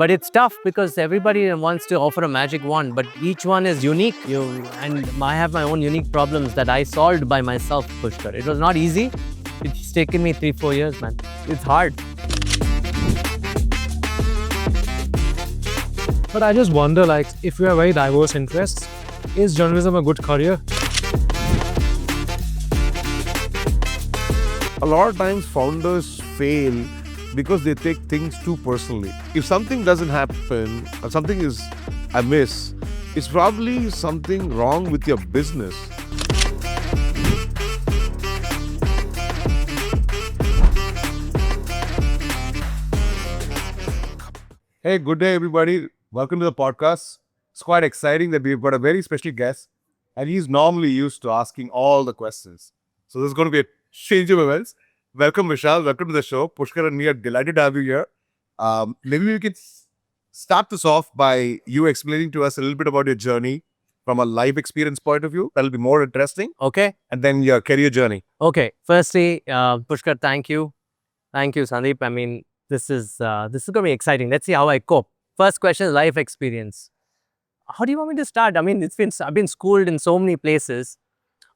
But it's tough because everybody wants to offer a magic wand, but each one is unique. And I have my own unique problems that I solved by myself, Pushkar. It was not easy. It's taken me 3-4 years, man. It's hard. But I just wonder, like, if you have very diverse interests, is journalism a good career? A lot of times founders fail because they take things too personally. If something doesn't happen or something is amiss, it's probably something wrong with your business. Hey, good day, everybody. Welcome to the podcast. It's quite exciting that we've got a very special guest, and he's normally used to asking all the questions. So this is going to be a change of events. Welcome, Vishal. Welcome to the show. Pushkar and me are delighted to have you here. Maybe we could start this off by you explaining to us a little bit about your journey from a life experience point of view. That'll be more interesting. Okay. And then your career journey. Okay. Firstly, Pushkar, thank you. Thank you, Sandeep. I mean, this is going to be exciting. Let's see how I cope. First question, life experience. How do you want me to start? I mean, I've been schooled in so many places.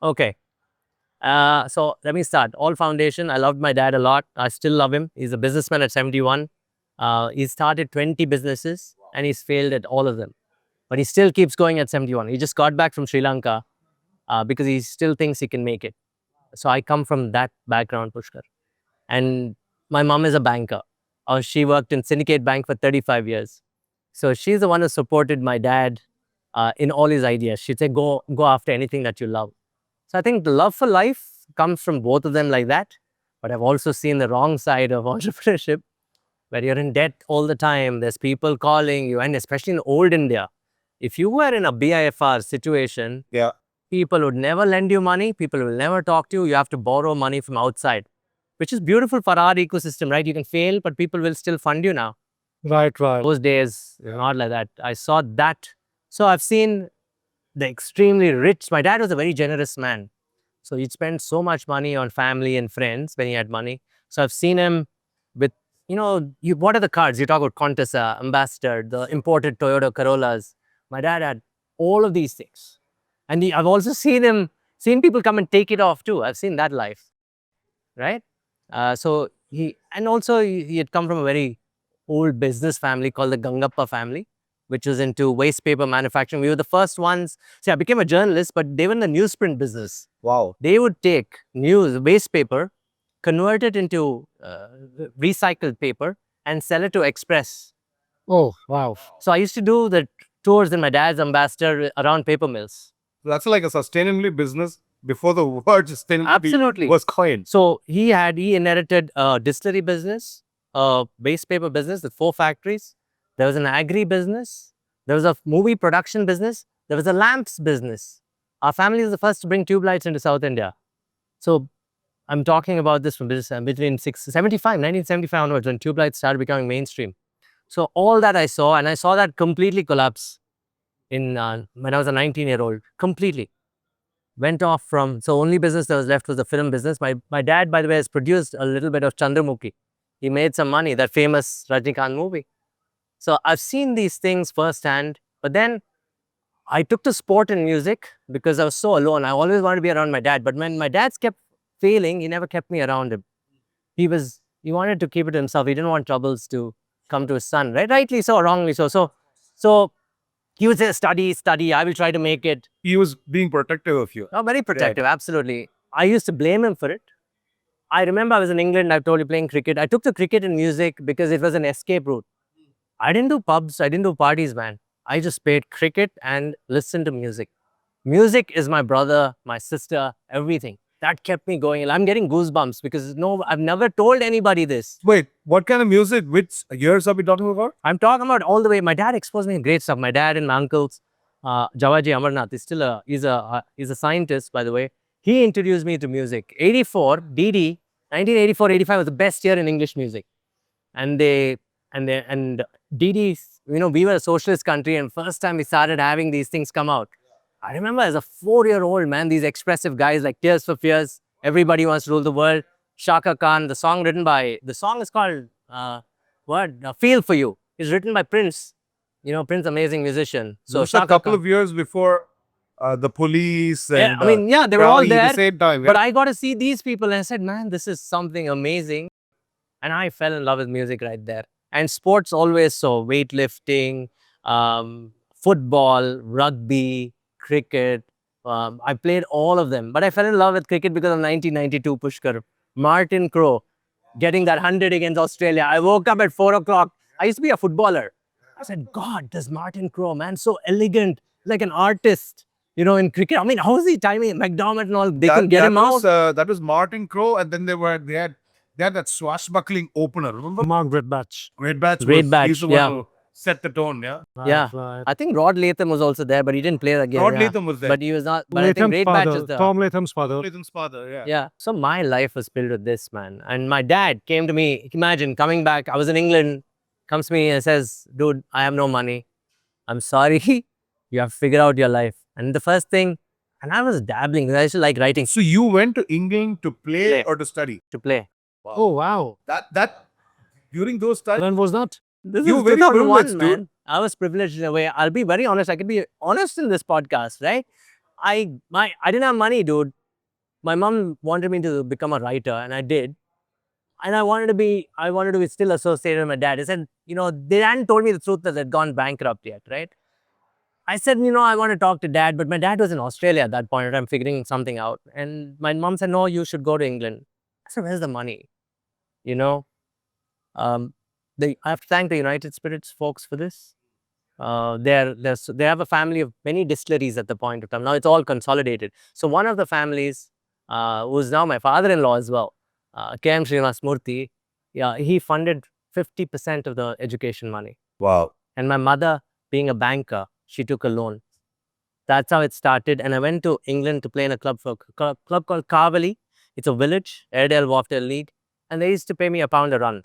Okay. So let me start. All foundation. I loved my dad a lot. I still love him. He's a businessman at 71. He started 20 businesses and he's failed at all of them. But he still keeps going at 71. He just got back from Sri Lanka because he still thinks he can make it. So I come from that background, Pushkar. And my mom is a banker. She worked in Syndicate Bank for 35 years. So she's the one who supported my dad in all his ideas. She'd say, go after anything that you love. So I think the love for life comes from both of them like that. But I've also seen the wrong side of entrepreneurship, where you're in debt all the time. There's people calling you, and especially in old India, if you were in a BIFR situation, people would never lend you money. People will never talk to you. You have to borrow money from outside, which is beautiful for our ecosystem, right? You can fail, but people will still fund you now. Right. Those days, not like that. I saw that. So I've seen the extremely rich. My dad was a very generous man. So he'd spend so much money on family and friends when he had money. So I've seen him with, what are the cars? You talk about Contessa, Ambassador, the imported Toyota Corollas. My dad had all of these things. And I've also seen people come and take it off too. I've seen that life, right? So he had come from a very old business family called the Gangappa family, which was into waste paper manufacturing. We were the first ones. See, I became a journalist, but they were in the newsprint business. Wow. They would take waste paper, convert it into recycled paper, and sell it to Express. Oh, wow. So I used to do the tours in my dad's Ambassador around paper mills. So that's like a sustainability business before the word sustainability Absolutely. was coined. So he inherited a distillery business, a waste paper business with 4 factories. There was an agri business. There was a movie production business. There was a lamps business. Our family was the first to bring tube lights into South India. So I'm talking about this from between 1975 onwards, when tube lights started becoming mainstream. So all that I saw, and I saw that completely collapse when I was a 19-year-old, completely. Went off from, so only business that was left was the film business. My dad, by the way, has produced a little bit of Chandramukhi. He made some money, that famous Rajnikant movie. So I've seen these things firsthand, but then I took to sport and music because I was so alone. I always wanted to be around my dad, but when my dad kept failing, he never kept me around him. He wanted to keep it to himself. He didn't want troubles to come to his son, right? Rightly so, wrongly so. So he would say, study, I will try to make it. He was being protective of you. Oh, very protective, absolutely. I used to blame him for it. I remember I was in England, I've told you, playing cricket. I took to cricket and music because it was an escape route. I didn't do pubs, I didn't do parties, man. I just played cricket and listened to music. Music is my brother, my sister, everything. That kept me going. I'm getting goosebumps because I've never told anybody this. Wait, what kind of music? Which years are we talking about? I'm talking about all the way. My dad exposed me to great stuff. My dad and my uncles, Jawaji Amarnath, he's a scientist, by the way. He introduced me to music. 1984-85 was the best year in English music. And DD, we were a socialist country, and first time we started having these things come out. I remember as a 4-year-old, man, these expressive guys like Tears for Fears, Everybody Wants to Rule the World, Shaka Khan, the song is called Feel For You. It's written by Prince. You know, Prince, amazing musician. So So this was a Shaka couple Khan. of years before the police Yeah, and I mean, yeah, they were all Raleigh at there. the same time. But I got to see these people and I said, man, this is something amazing. And I fell in love with music right there. And sports always so weightlifting, football, rugby, cricket. I played all of them. But I fell in love with cricket because of 1992 Pushkar. Martin Crowe getting that 100 against Australia. I woke up at 4 o'clock. I used to be a footballer. I said, God, this Martin Crowe, man, so elegant, like an artist, you know, in cricket. I mean, how is he timing McDermott and all? They couldn't get him out. That was Martin Crowe, and then they had that swashbuckling opener. Remember? Margaret Batch. Great Batch. Great Batch, He's the yeah. one who set the tone. Yeah. Yeah. Right. I think Rod Latham was also there, but he didn't play the game. Rod yeah. Latham was there. But he was not. But I think Latham's Great Batch father, is the. Tom Latham's father. Latham's father. Yeah. Yeah. So my life was filled with this, man. And my dad came to me. Imagine coming back. I was in England. Comes to me and says, "Dude, I have no money. I'm sorry. You have to figure out your life." And the first thing, and I was dabbling. I used to like writing So you went to England to play Play. or to study? to play. Oh, wow. That during those times. When was that? This You is were very 2001, privileged, man. dude. I was privileged in a way. I'll be very honest. I could be honest in this podcast, right? I didn't have money, dude. My mom wanted me to become a writer, and I did. And I wanted to be still associated with my dad. He said, you know, they hadn't told me the truth that they'd gone bankrupt yet, right? I said, you know, I want to talk to dad, but my dad was in Australia at that point. I'm figuring something out. And my mom said, no, you should go to England. I said, where's the money? You know, I have to thank the United Spirits folks for this. They have a family of many distilleries at the point of time. Now it's all consolidated. So one of the families, who's now my father-in-law as well, K.M. Srinivas Murthy, yeah, he funded 50% of the education money. Wow. And my mother, being a banker, she took a loan. That's how it started. And I went to England to play in a club called Carvely. It's a village, Airedale, Wharfdale, Lead. And they used to pay me £1 a run.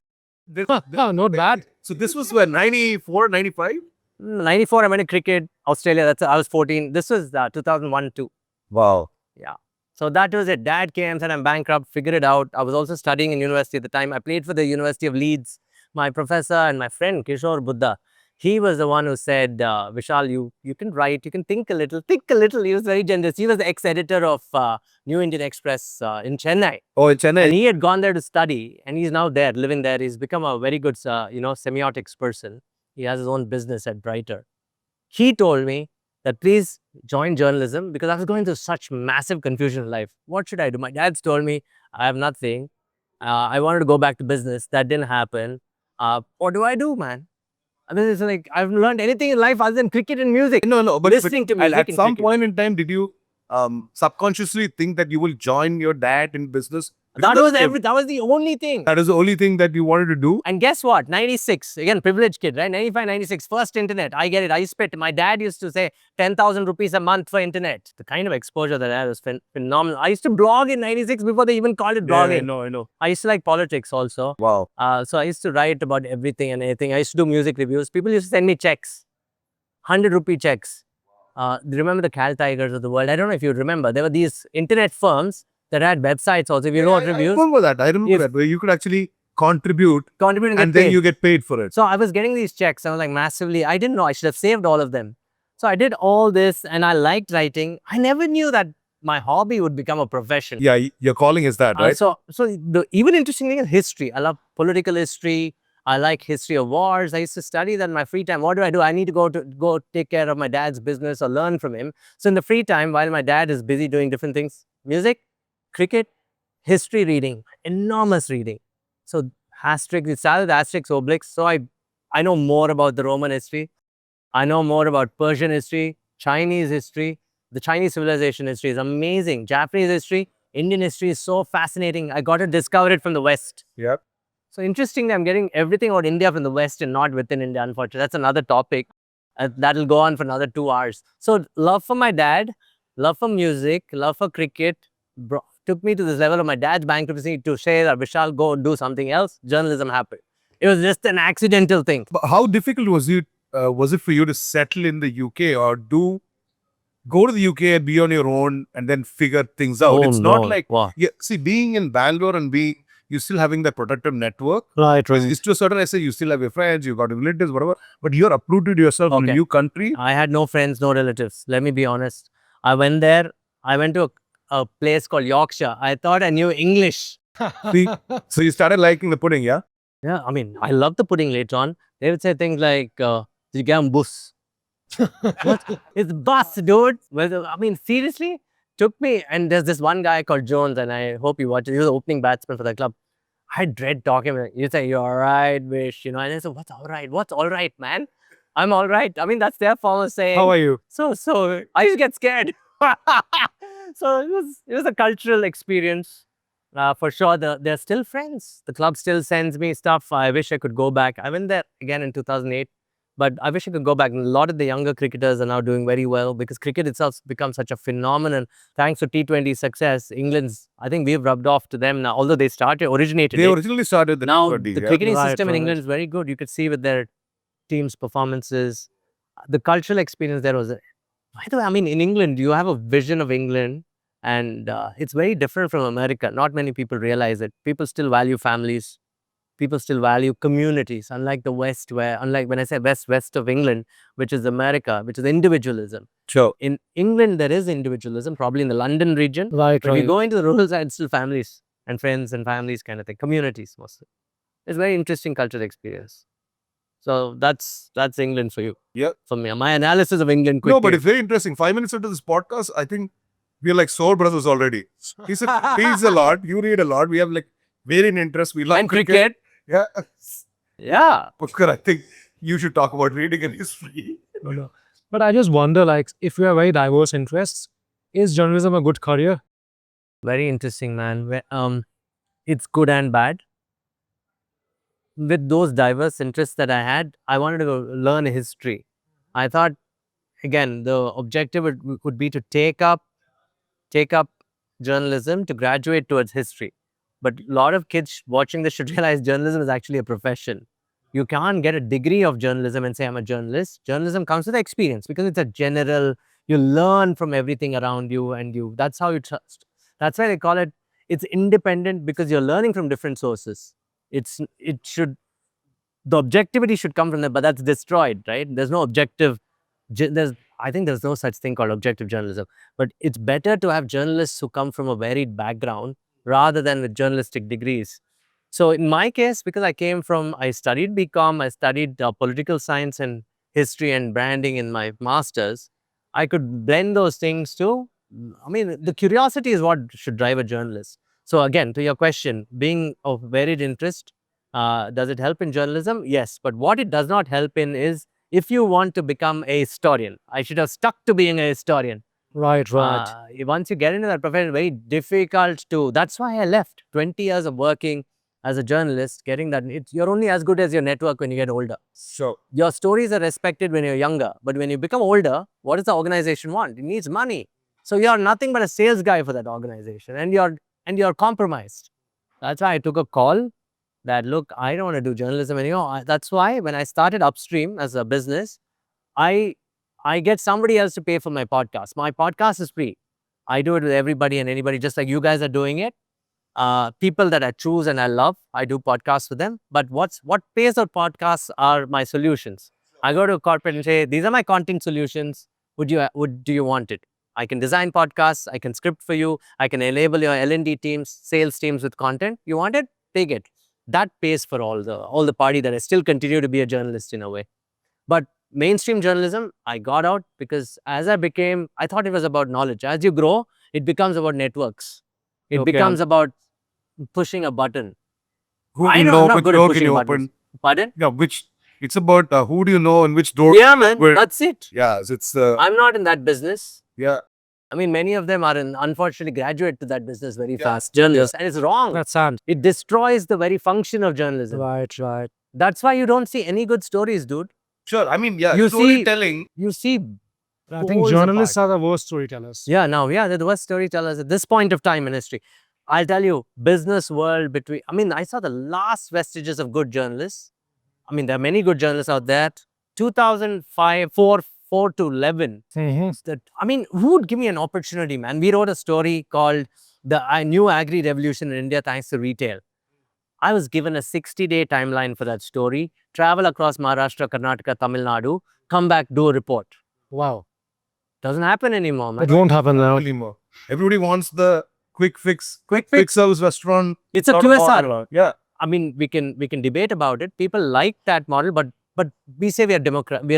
Not bad. So this was when 94, 95? 94, I went to cricket, Australia. I was 14. This was 2001-2. Wow. Yeah. So that was it. Dad came, said I'm bankrupt, figured it out. I was also studying in university at the time. I played for the University of Leeds. My professor and my friend, Kishore Buddha, he was the one who said, Vishal, you can write, you can think a little. He was very generous. He was the ex-editor of New Indian Express in Chennai. Oh, in Chennai. And he had gone there to study, and he's now there, living there. He's become a very good, semiotics person. He has his own business at Brighter. He told me that please join journalism because I was going through such massive confusion in life. What should I do? My dad's told me I have nothing. I wanted to go back to business. That didn't happen. What do I do, man? I mean, it's like I've learned anything in life other than cricket and music. No, but listening to music at and some cricket. point in time, did you subconsciously think that you will join your dad in business? That was the only thing. That is the only thing that you wanted to do. And guess what? 96, again, privileged kid, right? 95, 96, first internet. I get it. I spit. My dad used to say 10,000 rupees a month for internet. The kind of exposure that I had was phenomenal. I used to blog in 96 before they even called it blogging. I know. I used to like politics also. Wow. So I used to write about everything and anything. I used to do music reviews. People used to send me checks, 100 rupee checks. Do you remember the Cal Tigers of the world? I don't know if you remember. There were these internet firms that had websites also. If you wrote reviews. I remember that. Where you could actually contribute And then get paid. you get paid for it. So I was getting these checks. I was like massively, I didn't know. I should have saved all of them. So I did all this and I liked writing. I never knew that my hobby would become a profession. Yeah, your calling is that, right? So the even interesting thing is history. I love political history. I like history of wars. I used to study that in my free time. What do? I need to go take care of my dad's business or learn from him. So in the free time, while my dad is busy doing different things, music, cricket, history reading, enormous reading. So asterisk, it started with asterisk obliques. So I know more about the Roman history. I know more about Persian history, Chinese history. The Chinese civilization history is amazing. Japanese history, Indian history is so fascinating. I got to discover it from the West. Yep. So interestingly, I'm getting everything about India from the West and not within India, unfortunately. That's another topic. That'll go on for another 2 hours. So love for my dad, love for music, love for cricket, took me to this level of my dad's bankruptcy to say that Vishal, go do something else. Journalism happened. It was just an accidental thing. But how difficult was it for you to settle in the UK or go to the UK and be on your own and then figure things out? Oh, it's no. not like, Wow. yeah, see, being in Bangalore and being you're still having that protective network. Right, It's to a certain extent, you still have your friends, you got your relatives, whatever, but you're uprooted yourself in a Okay. new country. I had no friends, no relatives. Let me be honest. I went there. I went to a place called Yorkshire. I thought I knew English. See, so you started liking the pudding, yeah? Yeah, I mean, I love the pudding later on. They would say things like, "Did you get 'em bus?" What? It's bus, dude. Well, I mean, seriously, took me. And there's this one guy called Jones, and I hope you watch it. He was the opening batsman for the club. I dread talking. You say, "You're all right, Vish," and I said, "What's all right? What's all right, man? I'm all right." I mean, that's their form of saying. How are you? So I used to get scared. So it was a cultural experience. For sure, they're still friends. The club still sends me stuff. I wish I could go back. I went there again in 2008, but I wish I could go back. And a lot of the younger cricketers are now doing very well because cricket itself becomes such a phenomenon. Thanks to T20 success, I think we've rubbed off to them now, although they originated They it. originally started the Now, T20, the yeah? cricketing Right, system in right. England is very good. You could see with their team's performances. The cultural experience there was, by the way, I mean, in England, you have a vision of England, and it's very different from America. Not many people realize it. People still value families. People still value communities, unlike the West, unlike when I say west of England, which is America, which is individualism. Sure. In England, there is individualism, probably in the London region. Right, But if you right. go into the rural side, it's still families and friends and families kind of thing, communities mostly. It's a very interesting cultural experience. So that's England for you. Yeah. For me, my analysis of England quickly. No, but it's very interesting. 5 minutes into this podcast, I think we're like soul brothers already. He said, reads a lot, you read a lot. We have like varying interests. We love and cricket. Yeah. Yeah. Pushkar, I think you should talk about reading and history. No. But I just wonder, like, if you have very diverse interests, is journalism a good career? Very interesting, man. It's good and bad. With those diverse interests that I had, I wanted to learn history. I thought, again, the objective would be to take up journalism to graduate towards history. But a lot of kids watching this should realize journalism is actually a profession. You can't get a degree of journalism and say, I'm a journalist. Journalism comes with experience because it's a general, you learn from everything around you, and that's how you trust. That's why they call it's independent, because you're learning from different sources. The objectivity should come from them, but that's destroyed, right? There's no objective. I think there's no such thing called objective journalism. But it's better to have journalists who come from a varied background rather than with journalistic degrees. So in my case, because I studied BCom, I studied political science and history and branding in my master's, I could blend those things too. I mean, the curiosity is what should drive a journalist. So again, to your question, being of varied interest, does it help in journalism? Yes. But what it does not help in is, if you want to become a historian, I should have stuck to being a historian. Right, Once you get into that profession, very difficult to. That's why I left. 20 years of working as a journalist, getting that. You're only as good as your network when you get older. So, Your stories are respected when you're younger, but when you become older, what does the organization want? It needs money. So you're nothing but a sales guy for that organization, and you're compromised. That's why I took a call that, look, I don't want to do journalism anymore. That's why when I started Upstream as a business, I get somebody else to pay for my podcast. My podcast is free. I do it with everybody and anybody, just like you guys are doing it. People that I choose and I love, I do podcasts with them. But what pays our podcasts are my solutions. I go to a corporate and say, these are my content solutions. Do you want it? I can design podcasts. I can script for you. I can enable your L&D teams, sales teams with content. You want it? Take it. That pays for all the party that I still continue to be a journalist in a way. But mainstream journalism, I got out because I thought it was about knowledge. As you grow, it becomes about networks. It becomes about pushing a button. I'm not good at pushing buttons. Pardon? Yeah, it's about who do you know and which door. Yeah, man, that's it. Yeah, it's I'm not in that business. yeah. I mean, many of them unfortunately graduate to that business very fast, journalists, and it's wrong. That's sad. It destroys the very function of journalism. Right. That's why you don't see any good stories, dude. Sure. I mean, yeah, You storytelling. You see, I think Poles journalists are the worst storytellers. they're the worst storytellers at this point of time in history. I'll tell you, business world I saw the last vestiges of good journalists. I mean, there are many good journalists out there. 2005, 4 to 11. Who would give me an opportunity, man? We wrote a story called The New Agri Revolution in India Thanks to Retail. I was given a 60-day timeline for that story, travel across Maharashtra, Karnataka, Tamil Nadu, come back, do a report. Wow. Doesn't happen anymore, man. It won't happen now. Anymore. Everybody wants the quick fix. Quick Quick fix. service restaurant. It's a not QSR. model. Yeah. I mean, we can debate about it. People like that model, but we say we are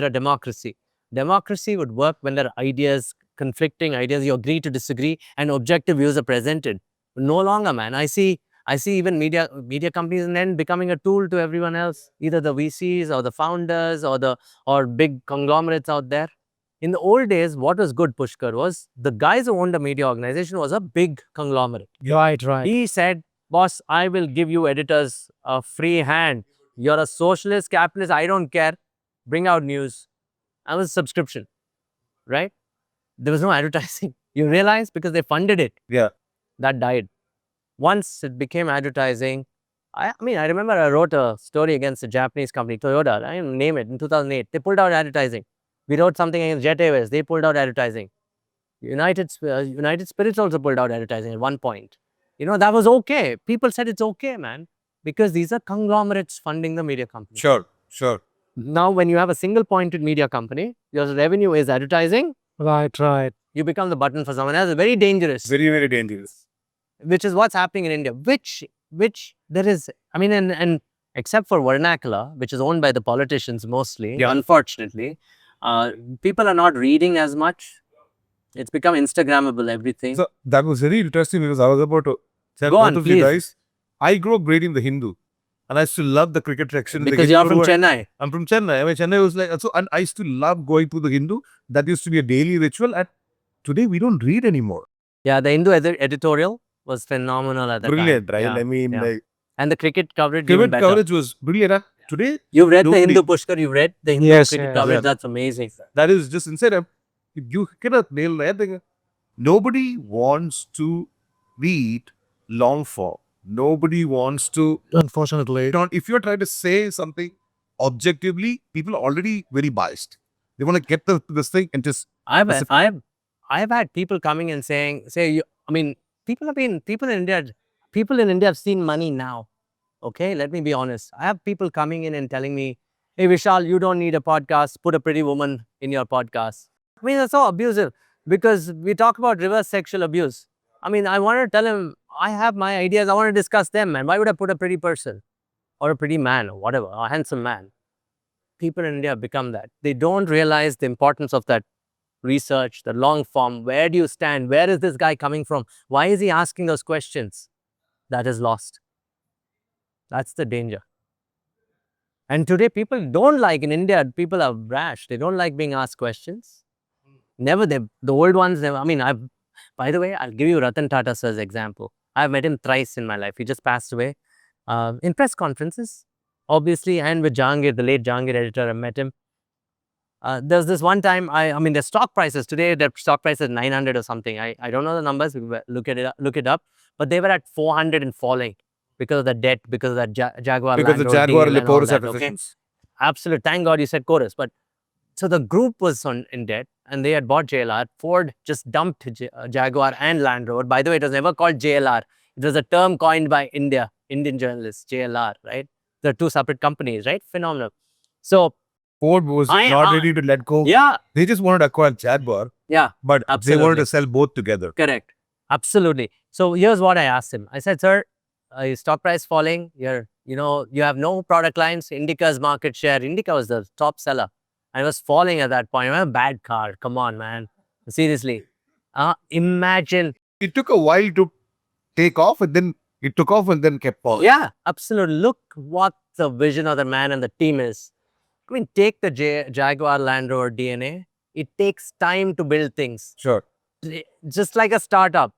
a democracy. Democracy would work when there are ideas, conflicting ideas, you agree to disagree, and objective views are presented. No longer, man. I see even media companies and then becoming a tool to everyone else, either the VCs or the founders or big conglomerates out there. In the old days, what was good, Pushkar, was the guys who owned a media organization was a big conglomerate. Right, right. He said, boss, I will give you editors a free hand. You're a socialist, capitalist, I don't care. Bring out news. And it was a subscription, right? There was no advertising. You realize because they funded it. Yeah. That died. Once it became advertising, I remember I wrote a story against a Japanese company, Toyota, I didn't name it, in 2008. They pulled out advertising. We wrote something against Jet Airways. They pulled out advertising. United Spirits also pulled out advertising at one point. That was okay. People said it's okay, man, because these are conglomerates funding the media company. Sure. Sure. Now, when you have a single pointed media company, your revenue is advertising, Right, right. you become the button for someone else. It's very dangerous, Very, very dangerous. which is what's happening in India, which there is, and except for vernacular, which is owned by the politicians mostly, Yeah. unfortunately, people are not reading as much. It's become Instagrammable, everything. So that was very interesting because I was about to tell Go both on, of you please. guys. I grew up reading the Hindu, and I still love the cricket section. in the Because you're Hindu from world. Chennai. I'm from Chennai. Chennai was like so, and I still love going to the Hindu. That used to be a daily ritual, and today we don't read anymore. Yeah, the Hindu editorial was phenomenal at that Brilliant, time. right? Yeah, I mean, yeah. like And the cricket coverage even cricket better. coverage was brilliant. And today, You've read the nobody- Hindu, Pushkar, you've read the Hindu Yes, cricket yes. coverage, Yeah. that's amazing. that is just insane. You cannot nail anything. Nobody wants to read long form. Nobody wants to. Unfortunately. If you're trying to say something objectively, people are already very biased. They want to get this thing and just. I've Specific- had people coming and people in India have seen money now. Okay, let me be honest. I have people coming in and telling me, hey Vishal, you don't need a podcast, put a pretty woman in your podcast. That's so abusive because we talk about reverse sexual abuse. I want to tell him, I have my ideas, I want to discuss them, man. Why would I put a pretty person or a pretty man or whatever, a handsome man? People in India have become that. They don't realize the importance of that research, the long form. Where do you stand? Where is this guy coming from? Why is he asking those questions? That is lost. That's the danger. And today people don't like, in India, people are rash. They don't like being asked questions. Never, the old ones, by the way, I'll give you Ratan Tata sir's example. I've met him thrice in my life. He just passed away in press conferences, obviously, and with Jahangir, the late Jahangir editor, I met him. There's this one time, the stock prices, today their stock price is 900 or something. I don't know the numbers, look it up, but they were at 400 and falling because of the debt, because of that Jaguar because Land the Rover Jaguar deal and and all Leporus that, okay? acquisitions. Absolute. Thank God you said chorus. But so the group was in debt and they had bought JLR. Ford just dumped Jaguar and Land Rover. By the way, it was never called JLR. It was a term coined by Indian journalists, JLR, right? They're two separate companies, right? Phenomenal. So Ford was not ready to let go. yeah, They just wanted to acquire Jaguar, yeah, but they absolutely. wanted to sell both together. Correct. Absolutely. So here's what I asked him. I said, sir, your stock price falling. You have no product lines. Indica's market share. Indica was the top seller. And it was falling at that point. I have a bad car. Come on, man. Seriously. Imagine. It took a while to take off, and then it took off and then kept falling. Yeah, absolutely. Look what the vision of the man and the team is. Take the Jaguar Land Rover DNA. It takes time to build things. Sure. Just like a startup.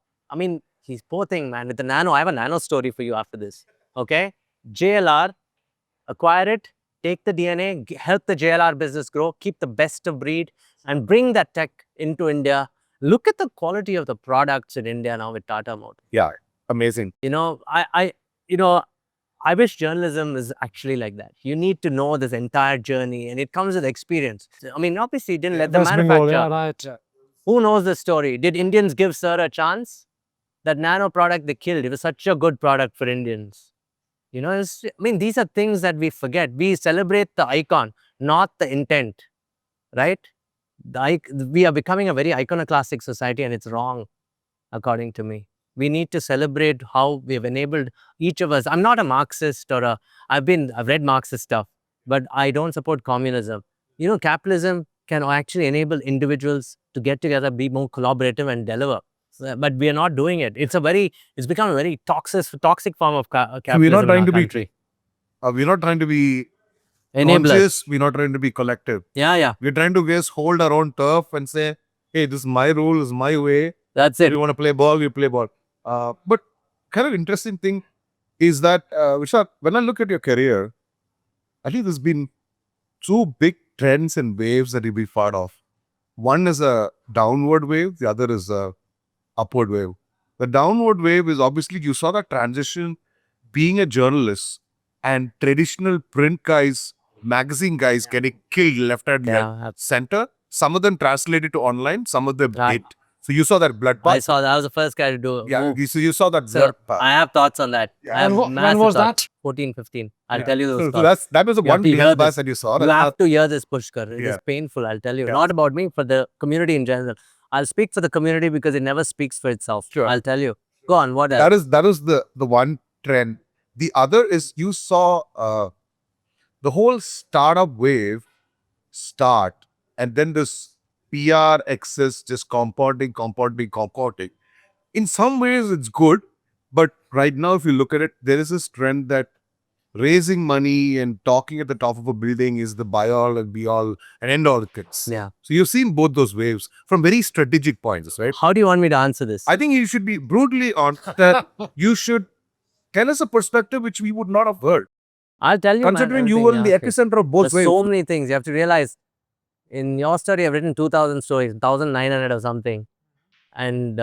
He's poor thing, man. With the Nano, I have a Nano story for you after this. Okay? JLR, acquire it, take the DNA, help the JLR business grow, keep the best of breed, and bring that tech into India. Look at the quality of the products in India now with Tata Motors. Yeah, amazing. I wish journalism is actually like that. You need to know this entire journey, and it comes with experience. Obviously, didn't let the manufacturer. Yeah, right. Who knows the story? Did Indians give Sir a chance? That Nano product they killed. It was such a good product for Indians. You know, I mean, these are things that we forget. We celebrate the icon, not the intent, right? We are becoming a very iconoclastic society, and it's wrong, according to me. We need to celebrate how we've enabled each of us. I'm not a Marxist I've read Marxist stuff, but I don't support communism. You know, capitalism can actually enable individuals to get together, be more collaborative and deliver. But we are not doing it. It's become a very toxic form of So we're not capitalism in trying our to be, country. we're not trying to be Enablers. conscious. We're not trying to be collective. Yeah. We're trying to just hold our own turf and say, hey, this is my rule, this is my way. That's If it. you want to play ball, you play ball. But kind of interesting thing is that, Vishal, when I look at your career, I think there's been two big trends and waves that you've been part of. One is a downward wave, the other is a upward wave. The downward wave is obviously you saw that transition being a journalist and traditional print guys, magazine guys getting killed left and center. Some of them translated to online, some of them Right. did. So you saw that bloodbath. I saw that. I was the first guy to do it. Yeah, so you saw that So bloodbath. I have thoughts on that. Yeah. I have When massive was thoughts. that? 14, 15. I'll tell you those So thoughts. that was the You have one to hear bloodbath this. that you saw. You have to hear this, Pushkar. It is Yeah. painful, I'll tell you. Yeah. Not about me, for the community in general. I'll speak for the community because it never speaks for itself. Sure. I'll tell you. Go on, what else? That is the one trend. The other is you saw the whole startup wave start, and then this PR excess just compounding. In some ways, it's good, but right now, if you look at it, there is this trend that raising money and talking at the top of a building is the buy all and be all and end all things. Yeah. So you've seen both those waves from very strategic points, right? How do you want me to answer this? I think you should be brutally honest that you should tell us a perspective which we would not have heard. I'll tell you, Considering you were in the epicenter of both There's waves. so many things. You have to realize, in your story, I've written 2,000 stories, 1,900 or something. And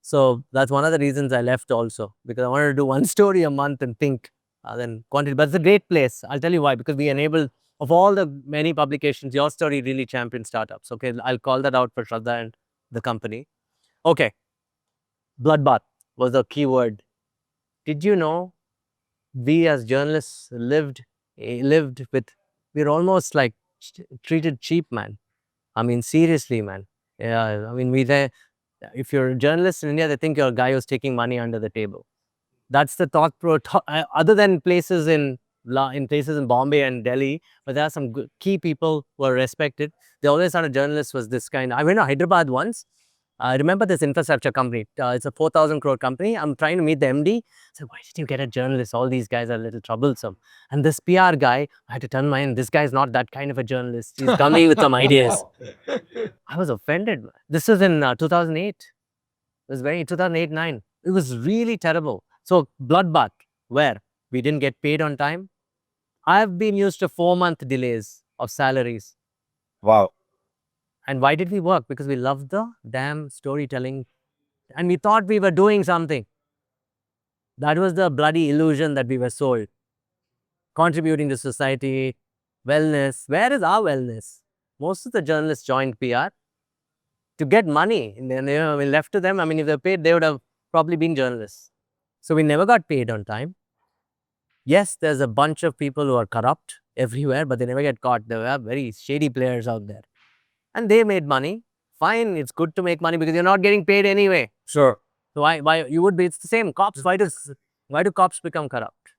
so that's one of the reasons I left also, because I wanted to do one story a month and think, then quantity. But it's a great place. I'll tell you why, because we enabled, of all the many publications, your story really championed startups. Okay, I'll call that out for Shraddha and the company. Okay, bloodbath was the key word. Did you know we as journalists lived with, we're almost like treated cheap, man. I mean, seriously, man. Yeah, I mean, if you're a journalist in India, they think you're a guy who's taking money under the table. That's the other than places in places in Bombay and Delhi, but there are some key people who are respected. They always thought a journalist was this kind. I went to Hyderabad once. I remember this infrastructure company. It's a 4,000 crore company. I'm trying to meet the MD. I said, why did you get a journalist? All these guys are a little troublesome. And this PR guy, I had to turn my end. This guy's not that kind of a journalist. He's coming with some ideas. I was offended, man. This was in 2008. It was 2008-9. It was really terrible. So bloodbath, where we didn't get paid on time. I've been used to 4-month delays of salaries. Wow. And why did we work? Because we loved the damn storytelling and we thought we were doing something. That was the bloody illusion that we were sold. Contributing to society, wellness. Where is our wellness? Most of the journalists joined PR to get money. And then, we left to them. I mean, if they're paid, they would have probably been journalists. So we never got paid on time. Yes, there's a bunch of people who are corrupt everywhere, but they never get caught. There are very shady players out there. And they made money. Fine, it's good to make money because you're not getting paid anyway. Sure. So why you would be? It's the same. Cops. Why do cops become corrupt?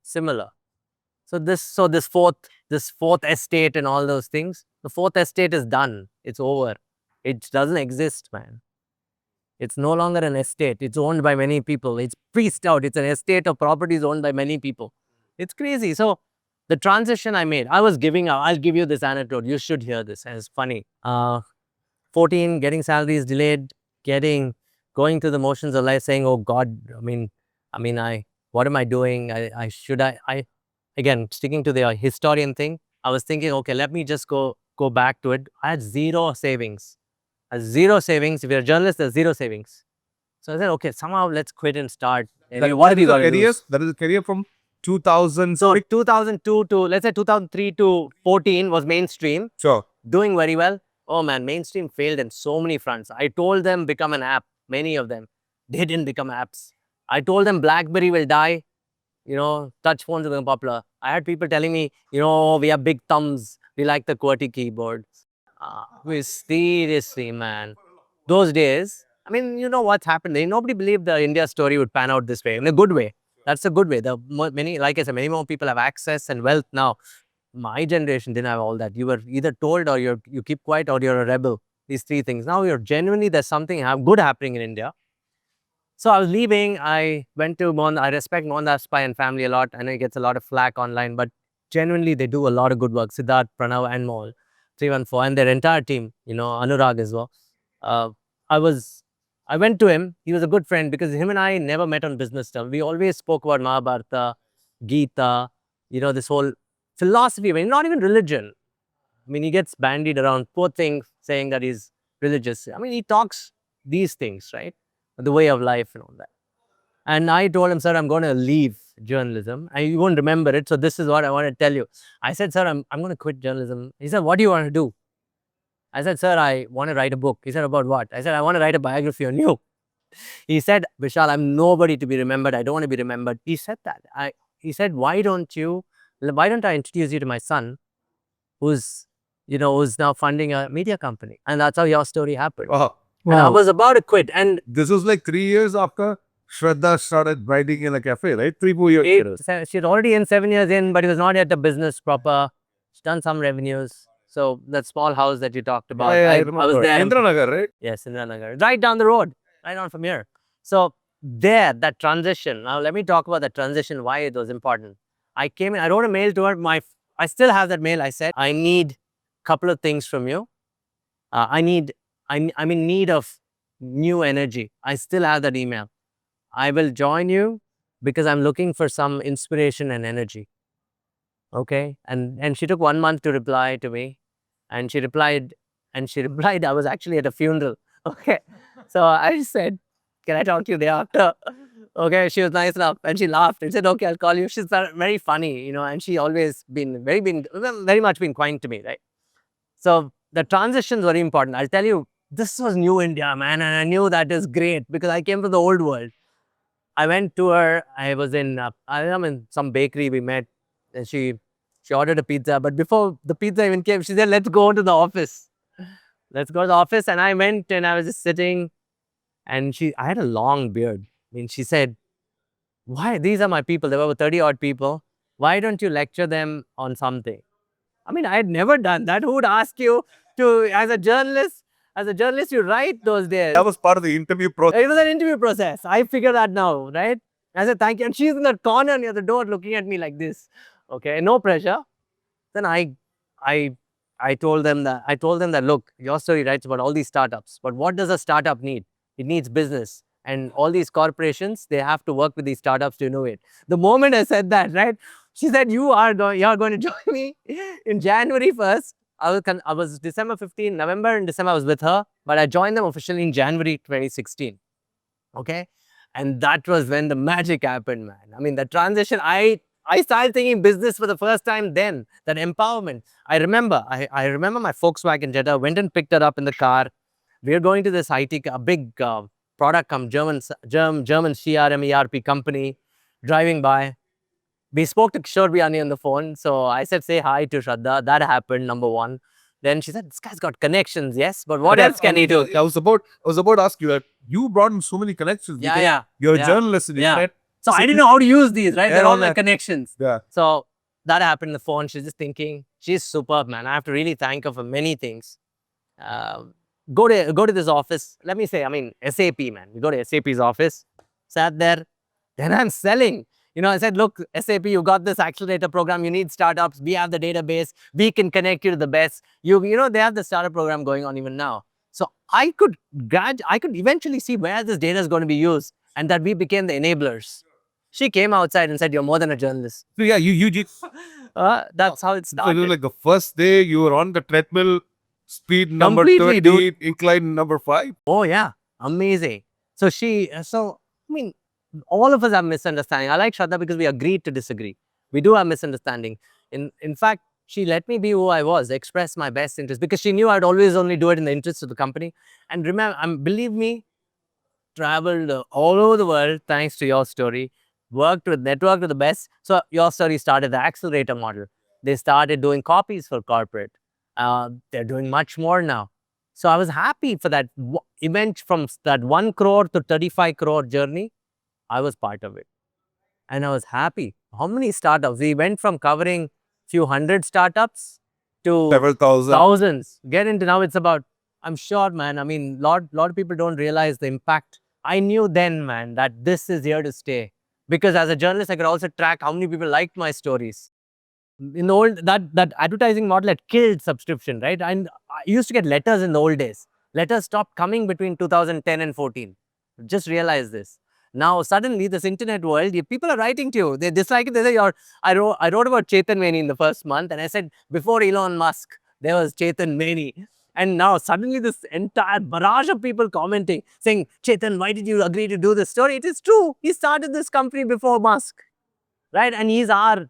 Similar. So this fourth estate and all those things. The fourth estate is done. It's over. It doesn't exist, man. It's no longer an estate. It's owned by many people. It's pieced out. It's an estate of properties owned by many people. It's crazy. So the transition I made, I'll give you this anecdote. You should hear this. And it's funny. 14, getting salaries delayed, going through the motions of life, saying, oh God, what am I doing? Again, sticking to the historian thing, I was thinking, okay, let me just go back to it. I had zero savings. Zero savings. If you're a journalist, there's zero savings. So I said, okay, somehow let's quit and start. What have you got to do? That is a career from 2000. So 2002 to, let's say 2003 to 14 was mainstream. Sure. Doing very well. Oh man, mainstream failed in so many fronts. I told them become an app, many of them. They didn't become apps. I told them BlackBerry will die. Touch phones will become popular. I had people telling me, we have big thumbs. We like the QWERTY keyboard. Seriously, man. Those days, I mean, you know what's happened? Nobody believed the India story would pan out this way, in a good way. That's a good way. Many, like I said, many more people have access and wealth now. My generation didn't have all that. You were either told or you keep quiet or you're a rebel. These three things. Now you're genuinely, there's something good happening in India. So I was leaving. I went to I respect Mohandas Pai and family a lot. I know he gets a lot of flack online, but genuinely they do a lot of good work. Siddharth, Pranav, and Mol, 314, and their entire team. Anurag as well. Uh, I was, I went to him. He was a good friend because him and I never met on business stuff. We always spoke about Mahabharata, Gita. This whole philosophy. I mean, not even religion. I mean, he gets bandied around, poor thing, saying that he's religious. I mean, he talks these things, right? The way of life and all that. And I told him, sir, I'm going to leave journalism. And you won't remember it. So this is what I want to tell you. I said, sir, I'm going to quit journalism. He said, what do you want to do? I said, sir, I want to write a book. He said, about what? I said, I want to write a biography on you. He said, Vishal, I'm nobody to be remembered. I don't want to be remembered. He said that. He said, why don't I introduce you to my son who's now funding a media company? And that's how YourStory happened. Wow. And I was about to quit. And This was like 3 years after Shraddha started writing in a cafe, right? 3-4 years. she's already in 7 years in, but it was not yet a business proper. She's done some revenues. So that small house that you talked about, I I was there. Indranagar, right? Yes, Indranagar. Right down the road, right on from here. So that transition. Now let me talk about the transition, why it was important. I came in, I wrote a mail to her. I still have that mail. I said, I need a couple of things from you. I'm in need of new energy. I still have that email. I will join you because I'm looking for some inspiration and energy. Okay. And she took 1 month to reply to me. And she replied, I was actually at a funeral. Okay. So I said, can I talk to you day after? Okay. She was nice enough and she laughed and said, okay, I'll call you. She's very funny, and she always very much been kind to me, right? So the transition is very important. I'll tell you, this was new India, man. And I knew that is great because I came from the old world. I went to her. I was in some bakery we met, and she ordered a pizza. But before the pizza even came, she said, let's go to the office. Let's go to the office. And I went and I was just sitting, and I had a long beard. I mean, she said, why? These are my people. There were 30 odd people. Why don't you lecture them on something? I mean, I had never done that. Who would ask you to, as a journalist, you write those days. That was part of the interview process. It was an interview process. I figure that now, right? I said, thank you. And she's in that corner near the door looking at me like this. Okay, no pressure. Then I told them that, look, YourStory writes about all these startups. But what does a startup need? It needs business. And all these corporations, they have to work with these startups to innovate. The moment I said that, right? She said, you are going to join me in January 1st. I was December 15, November and December I was with her, but I joined them officially in January 2016. Okay. And that was when the magic happened, man. I mean, the transition, I started thinking business for the first time then, that empowerment. I remember my Volkswagen Jetta, went and picked it up in the car. We were going to this IT, a big product German CRM ERP company, driving by. We spoke to Kishore Biani on the phone. So I said, say hi to Shraddha. That happened, number one. Then she said, this guy's got connections, yes, but what else can he do? I was about to ask you that. You brought in so many connections. Yeah. You're a journalist in the internet. So I didn't know how to use these, right? They're all my connections. Yeah. So that happened on the phone. She's just thinking, she's superb, man. I have to really thank her for many things. Go to this office. Let me say, I mean, SAP, man. We go to SAP's office, sat there. Then I'm selling. I said, look, SAP, you got this accelerator program. You need startups. We have the database. We can connect you to the best. They have the startup program going on even now. So I could eventually see where this data is going to be used, and that we became the enablers. She came outside and said, you're more than a journalist. So yeah, you did. That's how it started. So like the first day you were on the treadmill, speed number Completely, 30, dude. incline number 5. Oh yeah, amazing. So I mean, all of us have misunderstanding. I like Shraddha because we agreed to disagree. We do have misunderstanding. In fact, she let me be who I was, express my best interest, because she knew I'd always only do it in the interest of the company. And remember, believe me, traveled all over the world thanks to YourStory. Networked with the best. So YourStory started the accelerator model. They started doing copies for corporate. They're doing much more now. So I was happy for that event from that 1 crore to 35 crore journey. I was part of it. And I was happy. How many startups? We went from covering few hundred startups to Several thousand. thousands. Get into now it's about, I'm sure, man. I mean, lot of people don't realize the impact. I knew then, man, that this is here to stay. Because as a journalist, I could also track how many people liked my stories. In the old, that advertising model had killed subscription, right? And I used to get letters in the old days. Letters stopped coming between 2010 and 14. Just realize this. Now suddenly this internet world, people are writing to you. They dislike it. They say, I wrote about Chetan Meni in the first month, and I said before Elon Musk there was Chetan Meni, and now suddenly this entire barrage of people commenting, saying, Chetan, why did you agree to do this story? It is true. He started this company before Musk, right? And he's the,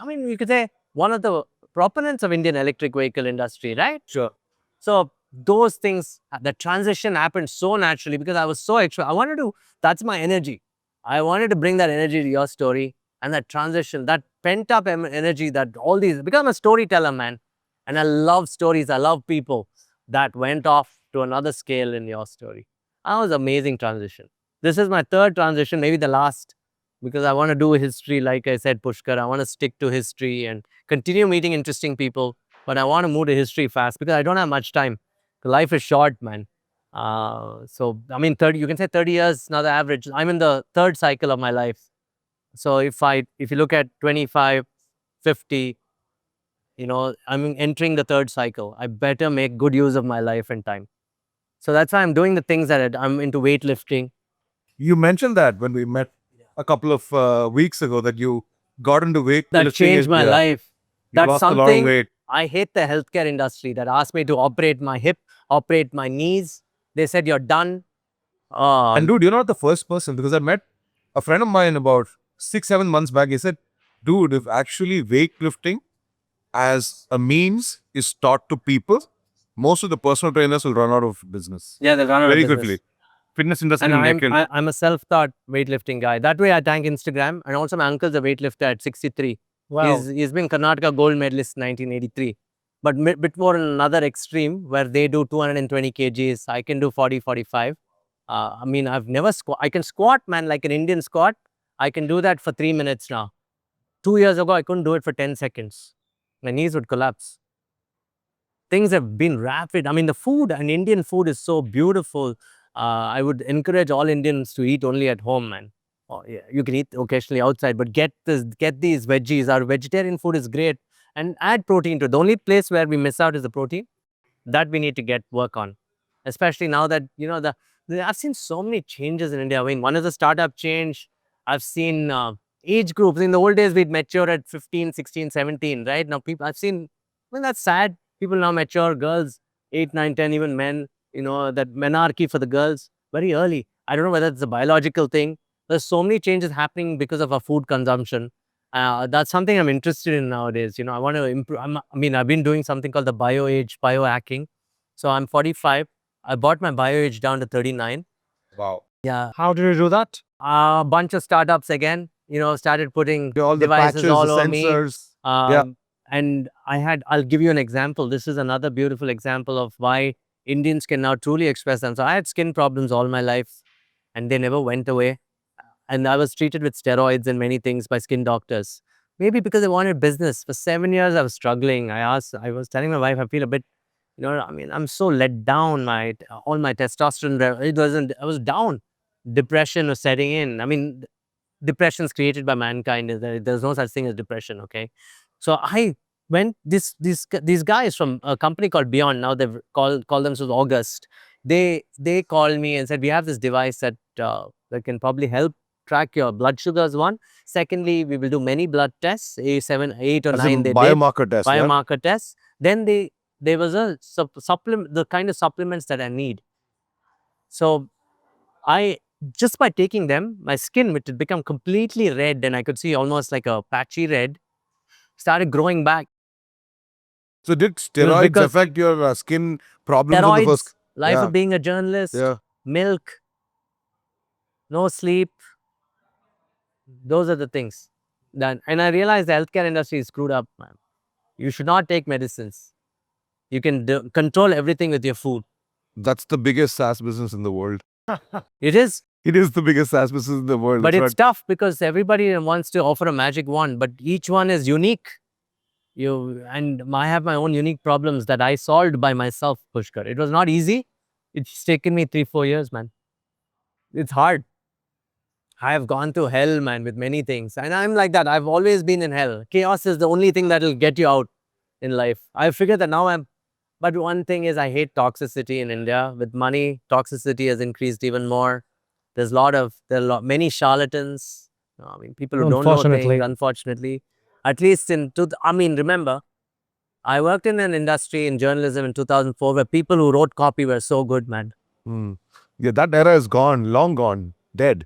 I mean, you could say one of the proponents of Indian electric vehicle industry, right? Sure. So those things, the transition happened so naturally because I was so extra. I wanted to, that's my energy. I wanted to bring that energy to YourStory, and that transition, that pent up energy, that all these, because I'm a storyteller, man. And I love stories. I love people. That went off to another scale in YourStory. That was amazing transition. This is my third transition, maybe the last, because I want to do history. Like I said, Pushkar, I want to stick to history and continue meeting interesting people. But I want to move to history fast because I don't have much time. Life is short, man. So, I mean, 30, you can say 30 years, not the average. I'm in the third cycle of my life. So if you look at 25, 50, I'm entering the third cycle. I better make good use of my life and time. So that's why I'm doing the things that I'm into weightlifting. You mentioned that when we met a couple of weeks ago that you got into weight. That changed my life. You That's lost a lot of something weight. I hate the healthcare industry that asked me to operate my hip, operate my knees. They said, you're done. And dude, you're not the first person, because I met a friend of mine about 6-7 months back. He said, dude, if actually weightlifting as a means is taught to people, most of the personal trainers will run out of business. Yeah, they run out Very of business. quickly. Fitness industry And neck and I'm a self-taught weightlifting guy. That way I thank Instagram. And also my uncle's a weightlifter at 63. Wow. He's been Karnataka gold medalist 1983. But bit more in another extreme where they do 220 kgs. I can do 40, 45. I mean, I've never I can squat, man, like an Indian squat. I can do that for 3 minutes now. 2 years ago, I couldn't do it for 10 seconds. My knees would collapse. Things have been rapid. I mean, the food and Indian food is so beautiful. I would encourage all Indians to eat only at home, man. Oh, yeah, you can eat occasionally outside, but get these veggies. Our vegetarian food is great, and add protein to it. The only place where we miss out is the protein that we need to work on, especially now that I've seen so many changes in India. I mean, one is the startup change. I've seen age groups. In the old days, we'd mature at 15, 16, 17, right? Now I've seen, well, that's sad. People now mature, girls, 8, 9, 10, even men, that menarche for the girls very early. I don't know whether it's a biological thing. There's so many changes happening because of our food consumption. That's something I'm interested in nowadays. I want to improve. I've been doing something called the biohacking. So I'm 45. I brought my bio age down to 39. wow. Yeah. How did you do that? A bunch of startups again, started putting All the devices patches, all the over me. sensors. And I'll give you an example. This is another beautiful example of why Indians can now truly express them. So I had skin problems all my life and they never went away. And I was treated with steroids and many things by skin doctors. Maybe because they wanted business. For 7 years, I was struggling. I was telling my wife, I feel a bit, I'm so let down. All my testosterone, I was down. Depression was setting in. I mean, depression is created by mankind. There's no such thing as depression, okay? So I went, these guys from a company called Beyond, now they've called themselves August. They called me and said, we have this device that can probably help track your blood sugars, one. Secondly, we will do many blood tests, 7, 8 or As 9 in they biomarker did. test. Yeah? Biomarker tests. Then there was a supplement, the kind of supplements that I need. So just by taking them, my skin, which had become completely red and I could see almost like a patchy red, started growing back. So did steroids because affect your skin problems on the Steroids, first? life Yeah. of being a journalist, Yeah. milk, no sleep. Those are the things. And I realized the healthcare industry is screwed up, man. You should not take medicines. You can control everything with your food. That's the biggest SaaS business in the world. It is, It is the biggest SaaS business in the world. but That's it's tough because everybody wants to offer a magic wand, but each one is unique. I have my own unique problems that I solved by myself, Pushkar. It was not easy. It's taken me 3-4 years, man. It's hard. I have gone to hell, man, with many things. And I'm like that. I've always been in hell. Chaos is the only thing that will get you out in life. I figured that now but one thing is I hate toxicity in India. With money, toxicity has increased even more. There are many charlatans. I mean, people who don't know Unfortunately. things, unfortunately. At least remember, I worked in an industry in journalism in 2004 where people who wrote copy were so good, man. Yeah, that era is gone, long gone, dead.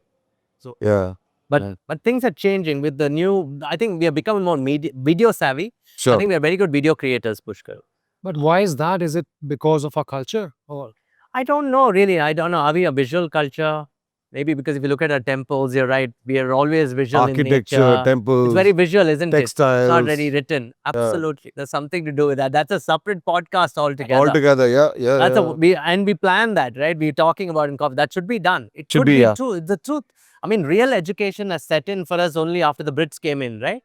So Yeah. But things are changing with the new. I think we are becoming more video savvy. I Sure. think we are very good video creators, Pushkar. But why is that? Is it because of our culture? Or I don't know really. I don't know. Are we a visual culture? Maybe because if you look at our temples, you're right. We are always visual in Architecture, nature. temples, It's very visual, isn't it? It's not textiles. really written. Absolutely. There's something to do with that. That's a separate podcast altogether. Altogether, yeah. That's yeah. we plan that, right? We're talking about in coffee. That should be done. It Should could be, be yeah. true. It's the truth. I mean, real education has set in for us only after the Brits came in, right?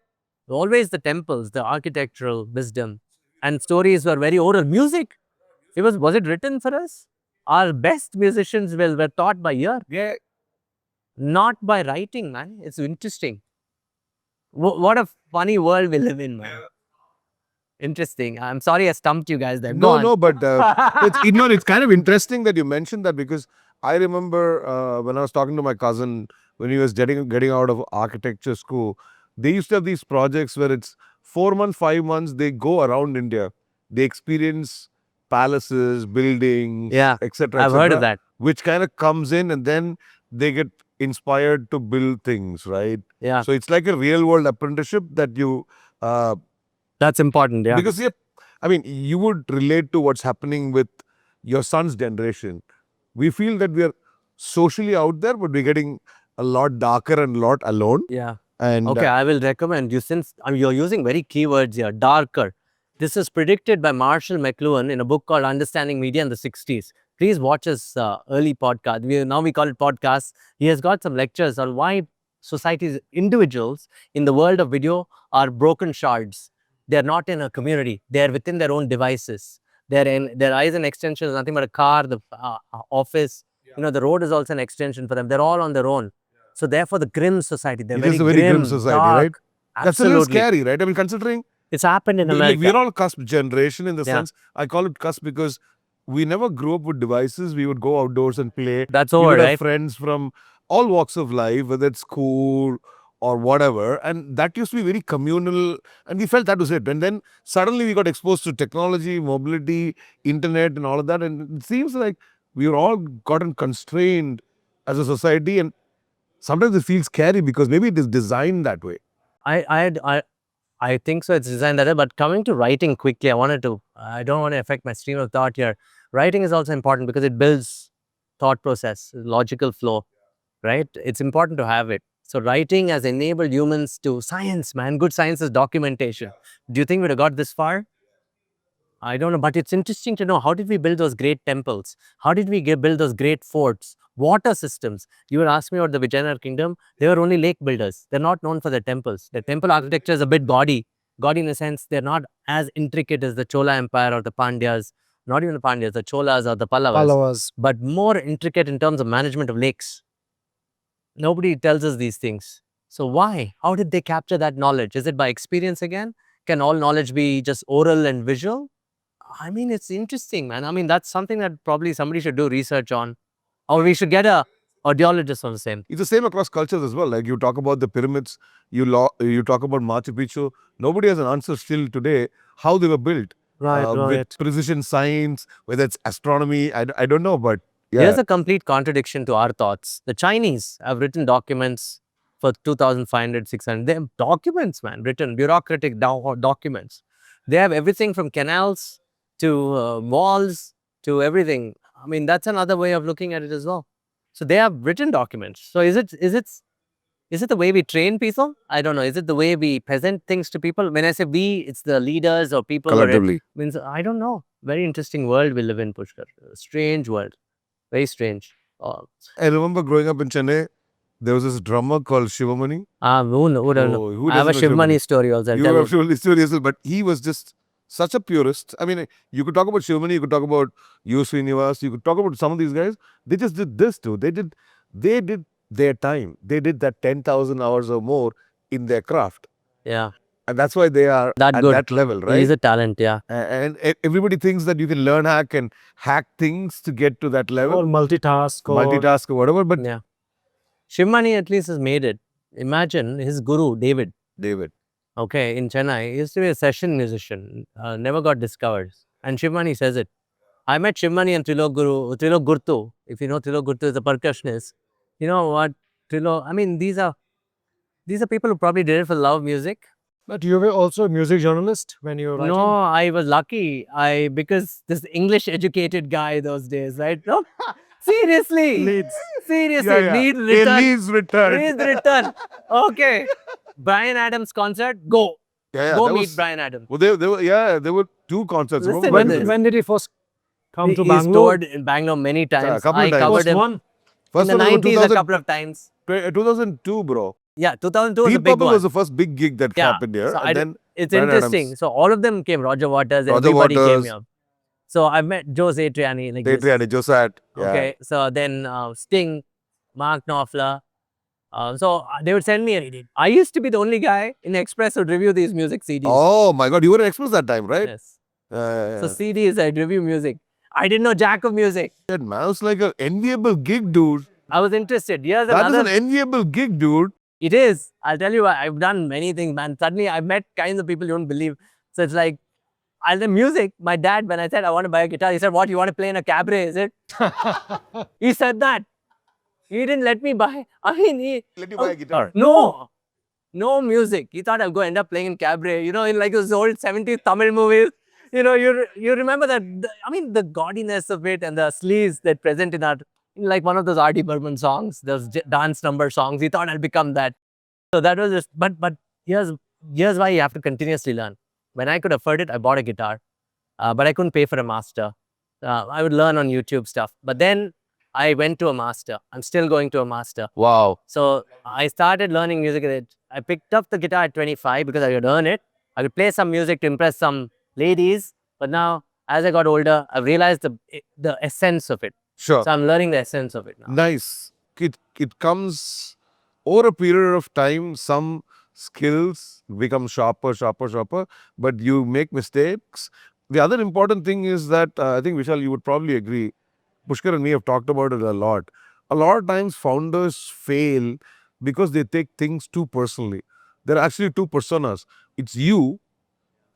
Always the temples, the architectural wisdom, and stories were very oral. Music, was it written for us? Our best musicians were taught by ear, Yeah. not by writing, man. It's interesting. What a funny world we live in, man. Interesting. I'm sorry I stumped you guys there. Go on. No, but it's kind of interesting that you mentioned that because I remember when I was talking to my cousin when he was getting out of architecture school, they used to have these projects where it's 4 months, 5 months, they go around India, they experience palaces, buildings, Yeah, etc., I've heard of that. which kind of comes in and then they get inspired to build things, right? Yeah, So it's like a real world apprenticeship that you that's important. Yeah. because I mean, you would relate to what's happening with your son's generation. We feel that we are socially out there, but we're getting a lot darker and a lot alone. Yeah. And Okay, I will recommend you since you're using very keywords here, darker. This is predicted by Marshall McLuhan in a book called Understanding Media in the 60s. Please watch his early podcast. Now we call it podcasts. He has got some lectures on why societies, individuals in the world of video are broken shards. They're not in a community. They're within their own devices. Their eyes and extension is nothing but a car, the office. The road is also an extension for them. They're all on their own. So therefore, the grim society. They're it very is a very grim society, dark. right? That's a little Absolutely. scary, right? I mean, considering It's happened in America. we're all cusp generation in the Yeah. sense, I call it cusp because we never grew up with devices. We would go outdoors and play. That's We over, would have right? friends from all walks of life, whether it's school or whatever. And that used to be very communal. And we felt that was it. And then suddenly we got exposed to technology, mobility, internet, and all of that. And it seems like we've all gotten constrained as a society. And sometimes it feels scary because maybe it is designed that way. I think so. It's designed that way. But coming to writing quickly, I don't want to affect my stream of thought here. Writing is also important because it builds thought process, logical flow, right? It's important to have it. So writing has enabled humans to science, man. Good science is documentation. Do you think we'd have got this far? I don't know, but it's interesting to know how did we build those great temples? How did we build those great forts? Water systems. You were asking me about the Vijayanagara kingdom. They were only lake builders. They're not known for their temples. Their temple architecture is a bit gaudy. Gaudy in the sense they're not as intricate as the Chola Empire or the Pandyas. Not even the Pandyas, the Cholas or the Pallavas. but more intricate in terms of management of lakes. Nobody tells us these things. So why? How did they capture that knowledge? Is it by experience again? Can all knowledge be just oral and visual? I mean, it's interesting, man. I mean, that's something that probably somebody should do research on. Or we should get a audiologist on the same. It's the same across cultures as well. Like you talk about the pyramids, you talk about Machu Picchu. Nobody has an answer still today how they were built. With precision science, whether it's astronomy, I don't know, but yeah. Here's a complete contradiction to our thoughts. The Chinese have written documents for 2,500, 600. They have documents, man, written bureaucratic documents. They have everything from canals to walls to everything. I mean, that's another way of looking at it as well. So they have written documents. So is it the way we train people? I don't know. Is it the way we present things to people? When I say we, it's the leaders or people. Collectively. Means I don't know. Very interesting world we live in, Pushkar. Strange world. Very strange. I remember growing up in Chennai, there was this drummer called Shivamani. Who don't know? Oh, who I have a doesn't know Shivmani story also. I'll You tell have Shivamani story as well, but he was just such a purist. I mean, you could talk about Shivamani, you could talk about U. Srinivas, you could talk about some of these guys. They just did this too. They did their time. They did that 10,000 hours or more in their craft. Yeah. And that's why they are That at good. that level, right? He's a talent, yeah. And everybody thinks that you can learn hack and hack things to get to that level. Or multitask. Or Multitask or whatever, but Yeah. Shivmani at least has made it. Imagine his guru, David, David. okay, in Chennai, he used to be a session musician, never got discovered. And Shivmani says it. I met Shivmani and Trilok Gurtu. If you know Trilok Gurtu is a percussionist. You know what? I mean, these are people who probably did it for love of music. But you were also a music journalist when you were writing? No, I was lucky. Because this English educated guy those days, right? No, seriously. Leeds. Seriously, Yeah, yeah. Leeds return. Leeds return. Leeds return. Okay. Brian Adams concert, go. Yeah, Go that meet was- Brian Adams. Well, there were two concerts. Listen Remember to back this. then? When did he first come to He's Bangalore? toured in Bangalore many times. couple of I times. covered First him one? in First the one was 90s a 2000 couple of times. 2002, bro. Yeah, 2002 was a Deep big Purple one. was the first big gig that Yeah. happened here. So and then it's Brian interesting. Adams. So all of them came. Roger Waters, Roger everybody came Waters. here. So I met Joe Satriani. Like this. Satriani, Josat. Yeah. Okay. So then Sting, Mark Knopfler. So they would send me. I used to be the only guy in Express who would review these music CDs. Oh my God, you were an Express that time, right? Yes. Yeah. So CDs, I'd review music. I didn't know jack of music. That man was like an enviable gig, dude. I was interested. Here's That is another. an enviable gig, dude. It is. I'll tell you, I've done many things, man. Suddenly, I've met kinds of people you don't believe. So it's like, the music. My dad, when I said I want to buy a guitar, he said, "What, you want to play in a cabaret? Is it?" He said that. He didn't let me buy. I mean, Let you buy a guitar. no music. He thought I'll go end up playing in cabaret. You know, in like those old 70s Tamil movies. You know, you remember that. The gaudiness of it and the sleaze that present in like one of those R.D. Burman songs, those dance number songs. He thought I'll become that. So that was just. But here's why you have to continuously learn. When I could afford it, I bought a guitar, but I couldn't pay for a master. I would learn on YouTube stuff. But then I went to a master. I'm still going to a master. Wow. So I started learning music at it. I picked up the guitar at 25 because I could earn it. I could play some music to impress some ladies. But now, as I got older, I've realized the essence of it. Sure. So I'm learning the essence of it now. Nice. It comes over a period of time. Some skills become sharper, but you make mistakes. The other important thing is that I think, Vishal, you would probably agree. Pushkar and me have talked about it a lot. A lot of times founders fail because they take things too personally. There are actually two personas. It's you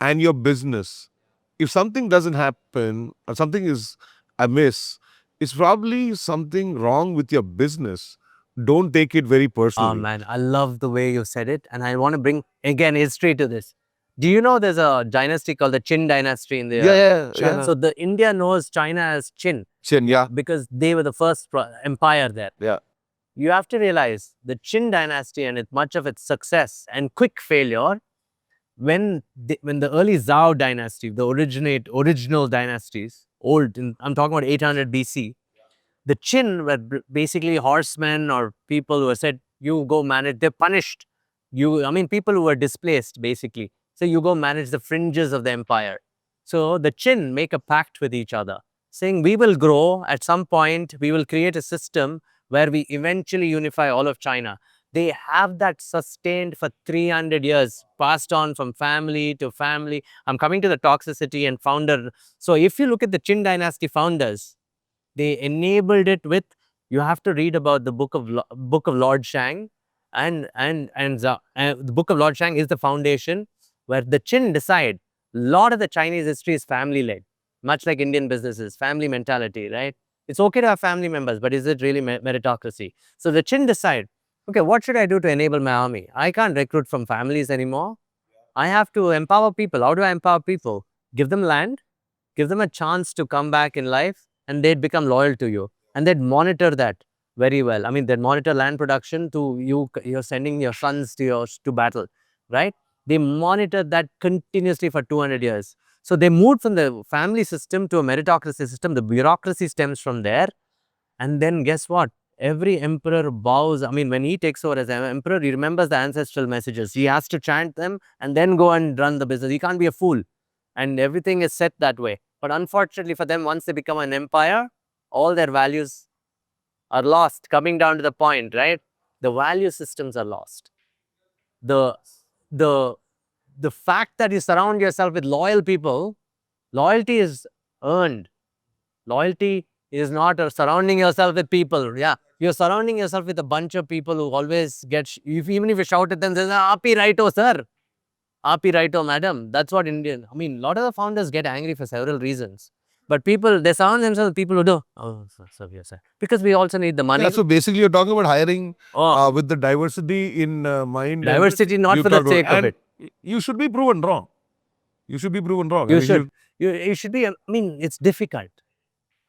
and your business. If something doesn't happen or something is amiss, it's probably something wrong with your business. Don't take it very personally. Oh man, I love the way you said it. And I want to bring again history to this. Do you know there's a dynasty called the Qin dynasty in the Yeah. So the India knows China as Qin Chin, yeah. because they were the first empire there. Yeah. You have to realize the Qin dynasty and much of its success and quick failure when the early Zhao dynasty, the original dynasties, I'm talking about 800 BC, the Qin were basically horsemen or people who were said, you go manage, they're punished. People who were displaced basically. So you go manage the fringes of the empire. So the Qin make a pact with each other, saying we will grow at some point, we will create a system where we eventually unify all of China. They have that sustained for 300 years, passed on from family to family. I'm coming to the toxicity and founder. So if you look at the Qin dynasty founders, they enabled it with, you have to read about the book of Lord Shang, and the book of Lord Shang is the foundation where the Qin decide. A lot of the Chinese history is family led, much like Indian businesses, family mentality, right? It's okay to have family members, but is it really meritocracy? So the Qin decide, okay, what should I do to enable my army? I can't recruit from families anymore. I have to empower people. How do I empower people? Give them land, give them a chance to come back in life, and they'd become loyal to you. And they'd monitor that. very well. I mean, they monitor land production to you're sending your sons to battle, right? They monitored that continuously for 200 years. So they moved from the family system to a meritocracy system. The bureaucracy stems from there. And then guess what? Every emperor bows. I mean, when he takes over as an emperor, he remembers the ancestral messages. He has to chant them and then go and run the business. He can't be a fool. And everything is set that way. But unfortunately for them, once they become an empire, all their values are lost. Coming down to the point, right? The value systems are lost. The fact that you surround yourself with loyal people, loyalty is earned. Loyalty is not surrounding yourself with people. Yeah, you're surrounding yourself with a bunch of people who always get, even if you shout at them, they say, Api righto, sir. Api righto, madam. That's what Indian, I mean, a lot of the founders get angry for several reasons. But people, they surround themselves with people who do, oh, sir, yes, sir. Because we also need the money. Yeah, so basically, you're talking about hiring Oh, with the diversity in mind. and diversity not you've for the talked about- sake of and it. You should be proven wrong. You should be proven wrong. I You mean, should. You should be, I mean, it's difficult.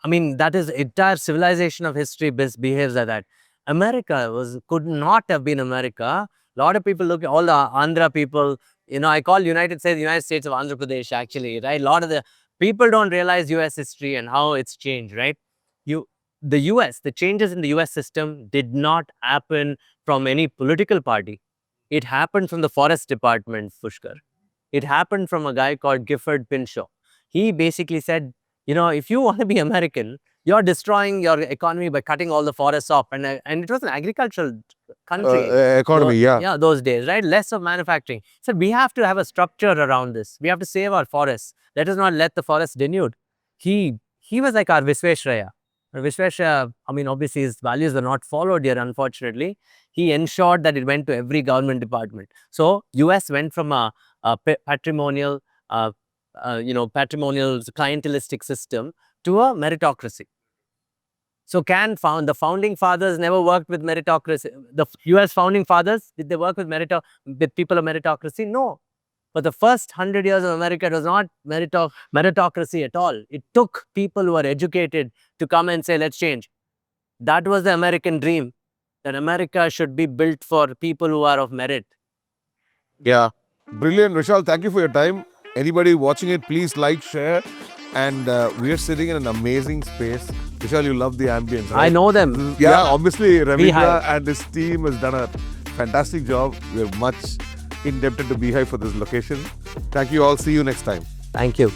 I mean, that is entire civilization of history behaves like that. America could not have been America. A lot of people look at all the Andhra people, you know, I call United States of Andhra Pradesh actually, right? A lot of the people don't realize US history and how it's changed, right? The changes in the US system did not happen from any political party. It happened from the forest department, Pushkar. It happened from a guy called Gifford Pinchot. He basically said, you know, if you want to be American, you're destroying your economy by cutting all the forests off. And it was an agricultural country. economy, yeah. Yeah, those days, right? Less of manufacturing. So we have to have a structure around this. We have to save our forests. Let us not let the forest denude. He was like our Visvesvaraya. Visvesvaraya, I mean, obviously his values were not followed here, unfortunately. He ensured that it went to every government department. So US went from a patrimonial, patrimonial clientelistic system to a meritocracy. So the founding fathers never worked with meritocracy. The US founding fathers, did they work with people of meritocracy? No. But the first 100 years of America, it was not meritocracy at all. It took people who are educated to come and say, let's change. That was the American dream, that America should be built for people who are of merit. Yeah. Brilliant, Vishal. Thank you for your time. Anybody watching it, please like, share. And we are sitting in an amazing space. Vishal, you love the ambience, right? I know them. Yeah, obviously, Beehive. Ravindra and his team has done a fantastic job. We are much indebted to Beehive for this location. Thank you all. See you next time. Thank you.